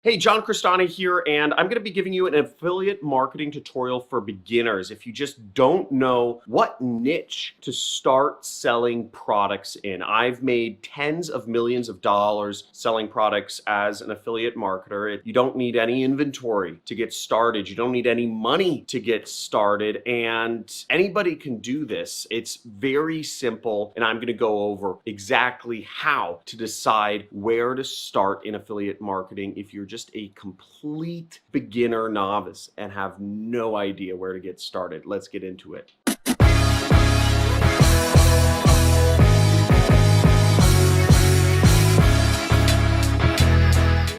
Hey, John Crestani here, and I'm going to be giving you an affiliate marketing tutorial for beginners. If you just don't know what niche to start selling products in, I've made tens of millions of dollars selling products as an affiliate marketer. You don't need any inventory to get started. You don't need any money to get started, and anybody can do this. It's very simple, and I'm going to go over exactly how to decide where to start in affiliate marketing if you're just a complete beginner novice and have no idea where to get started. Let's get into it.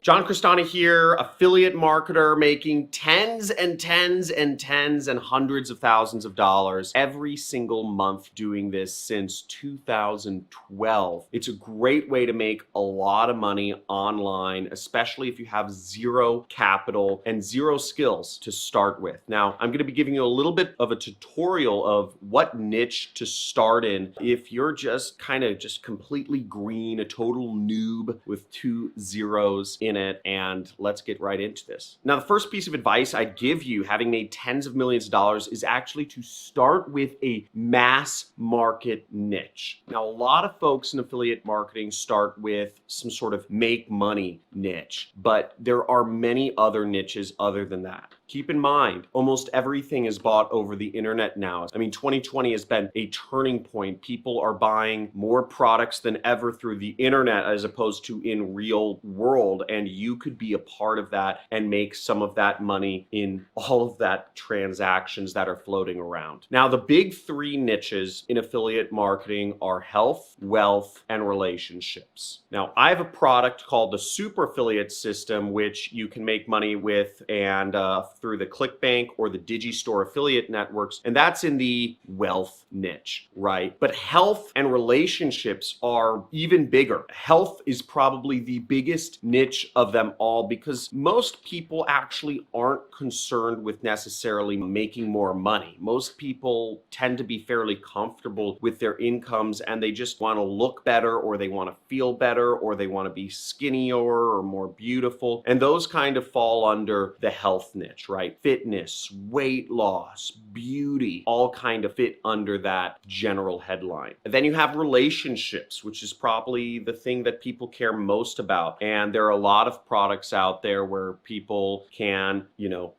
John Crestani here, affiliate marketer, making tens and tens and tens and hundreds of thousands of dollars every single month doing this since 2012. It's a great way to make a lot of money online, especially if you have zero capital and zero skills to start with. Now, I'm going to be giving you a little bit of a tutorial of what niche to start in if you're just completely green, a total noob with two zeros in it, and let's get right into this. Now, the first piece of advice I give you, having made tens of millions of dollars, is actually to start with a mass market niche. Now, a lot of folks in affiliate marketing start with some sort of make money niche, but there are many other niches other than that. Keep in mind, almost everything is bought over the internet now. I mean, 2020 has been a turning point. People are buying more products than ever through the internet as opposed to in real world. And you could be a part of that and make some of that money in all of that transactions that are floating around. Now, the big three niches in affiliate marketing are health, wealth, and relationships. Now, I have a product called the Super Affiliate System, which you can make money with and through the ClickBank or the Digistore affiliate networks, and that's in the wealth niche, right? But health and relationships are even bigger. Health is probably the biggest niche of them all because most people actually aren't concerned with necessarily making more money. Most people tend to be fairly comfortable with their incomes and they just want to look better, or they want to feel better, or they want to be skinnier or more beautiful. And those kind of fall under the health niche, right? Fitness, weight loss, beauty, all kind of fit under that general headline. And then you have relationships, which is probably the thing that people care most about. And there are a lot of products out there where people can,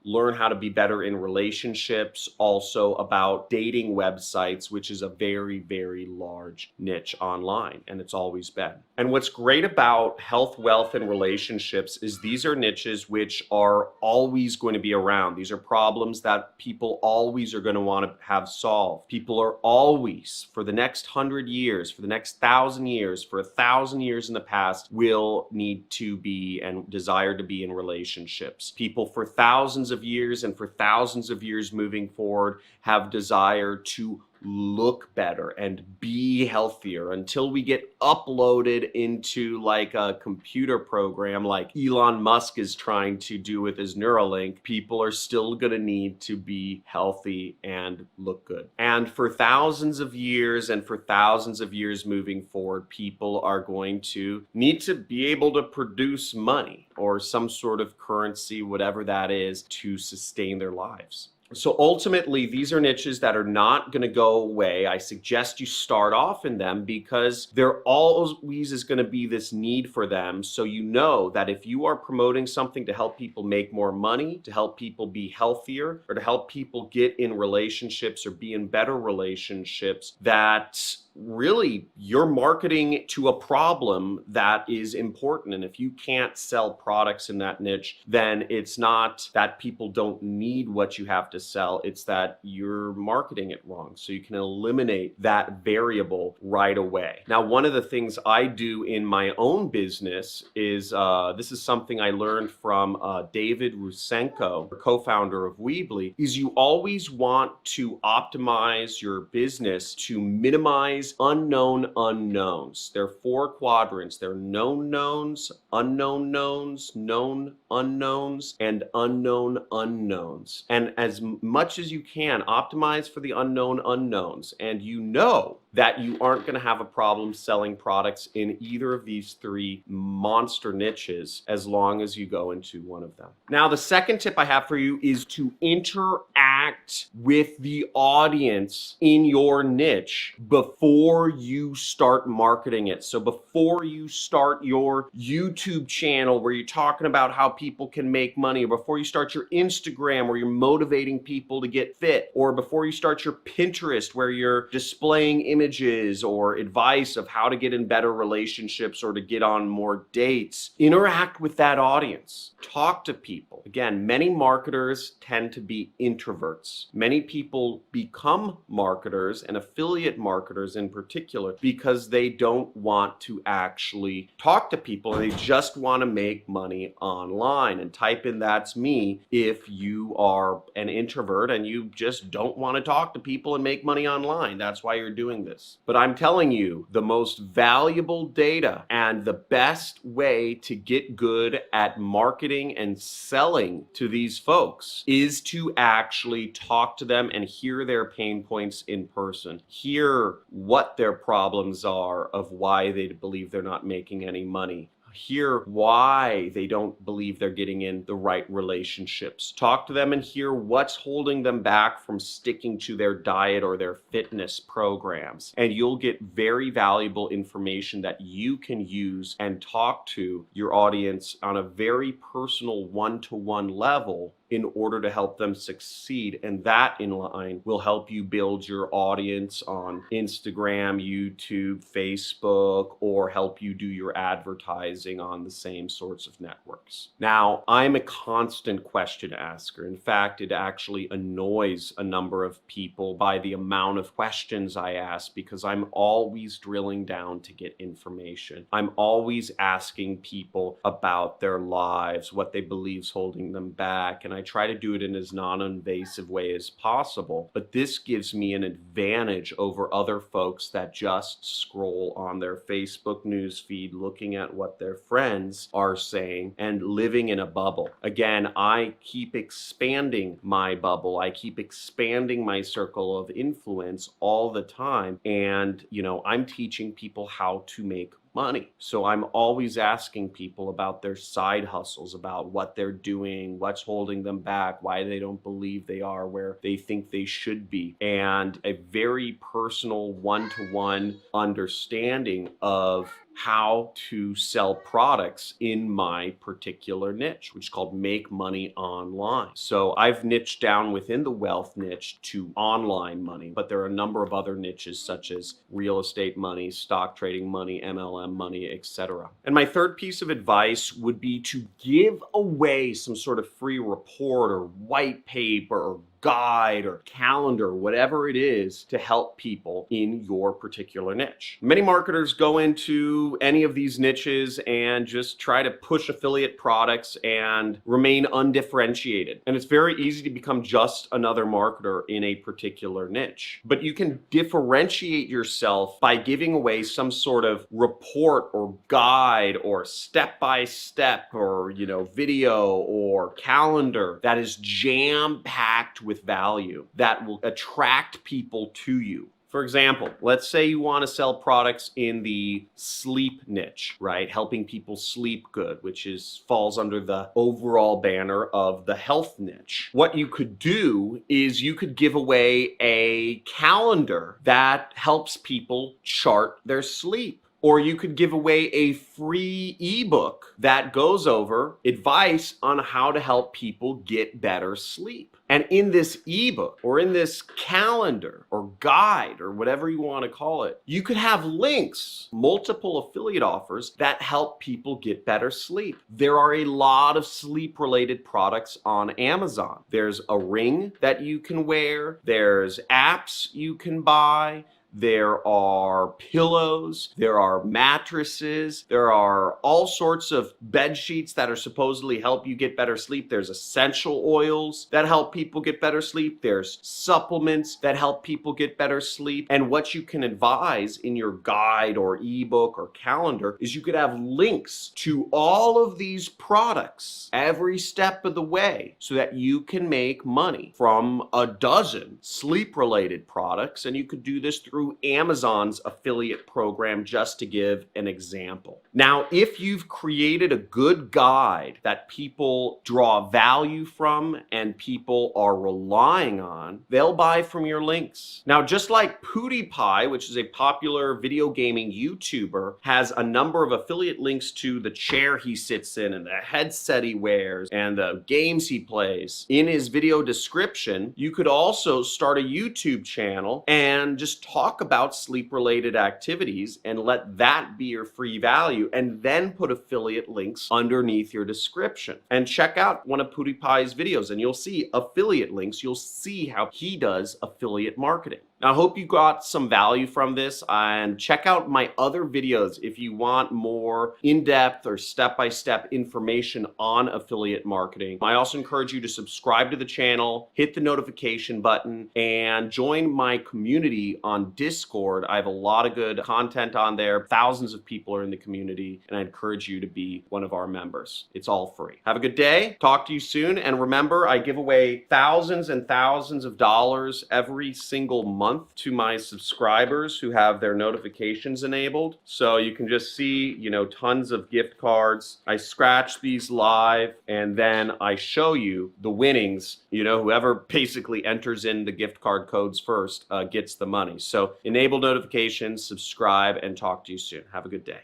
learn how to be better in relationships, also about dating websites, which is a very, very large niche online, and it's always been. And what's great about health, wealth, and relationships is these are niches which are always going to be around. These are problems that people always are going to want to have solved. People are always, for the next 100 years, for the next 1,000 years, for 1,000 years in the past, will need to be and desire to be in relationships. People for thousands of years and for thousands of years moving forward have desire to look better and be healthier until we get uploaded into like a computer program like Elon Musk is trying to do with his Neuralink. People are still going to need to be healthy and look good. And for thousands of years and for thousands of years moving forward, people are going to need to be able to produce money or some sort of currency, whatever that is, to sustain their lives. So ultimately, these are niches that are not going to go away. I suggest you start off in them because there always is going to be this need for them. So you know that if you are promoting something to help people make more money, to help people be healthier, or to help people get in relationships or be in better relationships, that really you're marketing to a problem that is important. And if you can't sell products in that niche, then it's not that people don't need what you have to sell, it's that you're marketing it wrong. So you can eliminate that variable right away. Now, one of the things I do in my own business is, this is something I learned from David Rusenko, co-founder of Weebly, is you always want to optimize your business to minimize is unknown unknowns. There are 4 quadrants. There are known knowns, unknown knowns, known unknowns, and unknown unknowns. And as much as you can, optimize for the unknown unknowns. And you know that you aren't going to have a problem selling products in either of these 3 monster niches as long as you go into one of them. Now, the second tip I have for you is to interact with the audience in your niche before you start marketing it. So before you start your YouTube channel where you're talking about how people can make money, or before you start your Instagram where you're motivating people to get fit, or before you start your Pinterest where you're displaying images or advice of how to get in better relationships or to get on more dates, interact with that audience. Talk to people. Again, many marketers tend to be introverts. Many people become marketers, and affiliate marketers in particular, because they don't want to actually talk to people and they just want to make money online. And type in "that's me" if you are an introvert and you just don't want to talk to people and make money online. That's why you're doing this. But I'm telling you, the most valuable data and the best way to get good at marketing and selling to these folks is to actually talk to them and hear their pain points in person. Hear what their problems are of why they believe they're not making any money. Hear why they don't believe they're getting in the right relationships. Talk to them and hear what's holding them back from sticking to their diet or their fitness programs. And you'll get very valuable information that you can use and talk to your audience on a very personal one-to-one level in order to help them succeed. And that in line will help you build your audience on Instagram, YouTube, Facebook, or help you do your advertising on the same sorts of networks. Now, I'm a constant question asker. In fact, it actually annoys a number of people by the amount of questions I ask, because I'm always drilling down to get information. I'm always asking people about their lives, what they believe is holding them back, and I try to do it in as non-invasive way as possible. But this gives me an advantage over other folks that just scroll on their Facebook news feed looking at what their friends are saying and living in a bubble. Again, I keep expanding my bubble. I keep expanding my circle of influence all the time. And, I'm teaching people how to make money. So I'm always asking people about their side hustles, about what they're doing, what's holding them back, why they don't believe they are where they think they should be, and a very personal one-to-one understanding of how to sell products in my particular niche, which is called make money online. So I've niched down within the wealth niche to online money, but there are a number of other niches such as real estate money, stock trading money, MLM money, etc. And my third piece of advice would be to give away some sort of free report or white paper or guide or calendar, whatever it is, to help people in your particular niche. Many marketers go into any of these niches and just try to push affiliate products and remain undifferentiated. And it's very easy to become just another marketer in a particular niche. But you can differentiate yourself by giving away some sort of report or guide or step-by-step or, video or calendar that is jam-packed with value that will attract people to you. For example, let's say you want to sell products in the sleep niche, right? Helping people sleep good, which falls under the overall banner of the health niche. What you could do is you could give away a calendar that helps people chart their sleep. Or you could give away a free ebook that goes over advice on how to help people get better sleep. And in this ebook or in this calendar or guide or whatever you want to call it, you could have links, multiple affiliate offers that help people get better sleep. There are a lot of sleep-related products on Amazon. There's a ring that you can wear. There's apps you can buy. there are pillows, there are mattresses, there are all sorts of bed sheets that are supposedly help you get better sleep. There's essential oils that help people get better sleep. There's supplements that help people get better sleep. And what you can advise in your guide or ebook or calendar is you could have links to all of these products every step of the way so that you can make money from a dozen sleep related products. And you could do this through Amazon's affiliate program, just to give an example. Now, if you've created a good guide that people draw value from and people are relying on, they'll buy from your links. Now, just like PewDiePie, which is a popular video gaming YouTuber, has a number of affiliate links to the chair he sits in and the headset he wears and the games he plays in his video description, you could also start a YouTube channel and just talk about sleep related activities and let that be your free value, and then put affiliate links underneath your description. And check out one of PewDiePie's videos and you'll see affiliate links. You'll see how he does affiliate marketing. Now, I hope you got some value from this, and check out my other videos if you want more in-depth or step-by-step information on affiliate marketing. I also encourage you to subscribe to the channel, hit the notification button, and join my community on Discord. I have a lot of good content on there. Thousands of people are in the community, and I encourage you to be one of our members. It's all free. Have a good day. Talk to you soon. And remember, I give away thousands and thousands of dollars every single month to my subscribers who have their notifications enabled. So you can just see, tons of gift cards. I scratch these live and then I show you the winnings. Whoever basically enters in the gift card codes first gets the money. So enable notifications, subscribe, and talk to you soon. Have a good day.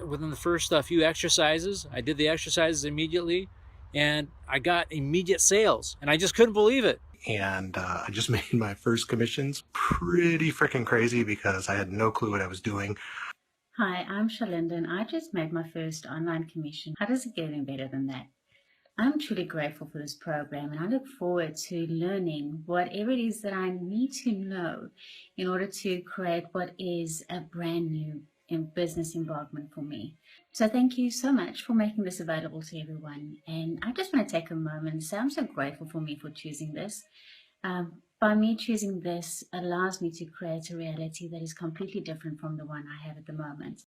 Within the first few exercises, I did the exercises immediately and I got immediate sales and I just couldn't believe it. And I just made my first commissions. Pretty freaking crazy because I had no clue what I was doing. Hi, I'm Shalinda and I just made my first online commission. How does it get any better than that? I'm truly grateful for this program and I look forward to learning whatever it is that I need to know in order to create what is a brand new business embarkment for me. So thank you so much for making this available to everyone. And I just want to take a moment and say I'm so grateful for me for choosing this. By me choosing this allows me to create a reality that is completely different from the one I have at the moment.